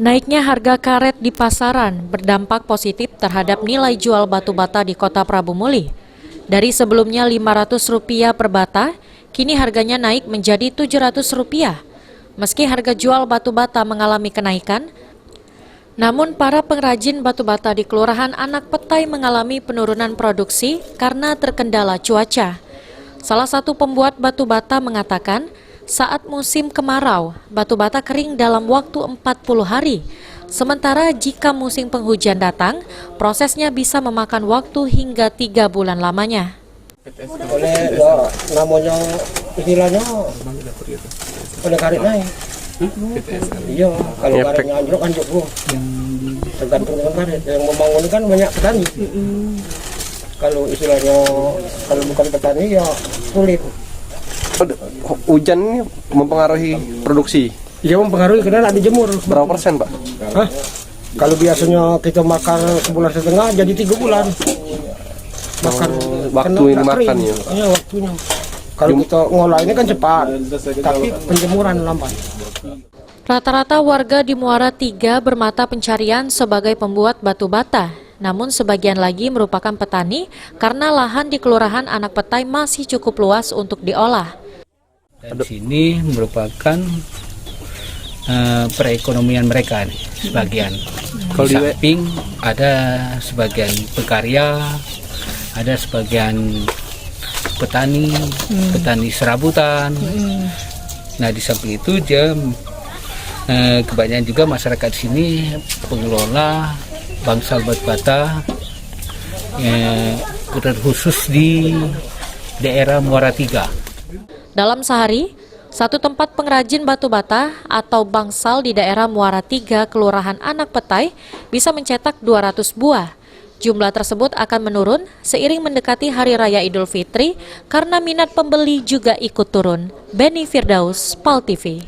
Naiknya harga karet di pasaran berdampak positif terhadap nilai jual batu bata di Kota Prabu Muli. Dari sebelumnya Rp500 per bata, kini harganya naik menjadi Rp700. Meski harga jual batu bata mengalami kenaikan, namun para pengrajin batu bata di Kelurahan Anak Petai mengalami penurunan produksi karena terkendala cuaca. Salah satu pembuat batu bata mengatakan, saat musim kemarau, batu bata kering dalam waktu 40 hari. Sementara jika musim penghujan datang, prosesnya bisa memakan waktu hingga 3 bulan lamanya. Oleh namanya istilahnya oleh karet naik. Iya, kalau karetnya anjlok bro. Tergantung dengan karet. Yang membangun kan banyak petani. Kalau istilahnya kalau bukan petani ya sulit. Hujan ini mempengaruhi produksi? Iya mempengaruhi karena ada jemur. Berapa persen Pak? Hah? Kalau biasanya kita makan sebulan setengah jadi 3 bulan. Makan waktu ini makan ya? Iya waktunya. Kalau kita ngolah ini kan cepat, tapi penjemuran lambat. Rata-rata warga di Muara 3 bermata pencarian sebagai pembuat batu bata. Namun sebagian lagi merupakan petani karena lahan di Kelurahan Anak Petai masih cukup luas untuk diolah. Dan sini merupakan perekonomian mereka nih, sebagian. Di samping ada sebagian pekarya, ada sebagian petani, petani serabutan. Nah di samping itu dia kebanyakan juga masyarakat sini pengelola bangsal batu bata, khusus di daerah Muara 3. Dalam sehari, satu tempat pengrajin batu bata atau bangsal di daerah Muara 3, Kelurahan Anak Petai bisa mencetak 200 buah. Jumlah tersebut akan menurun seiring mendekati Hari Raya Idul Fitri karena minat pembeli juga ikut turun. Beni Firdaus, PAL TV.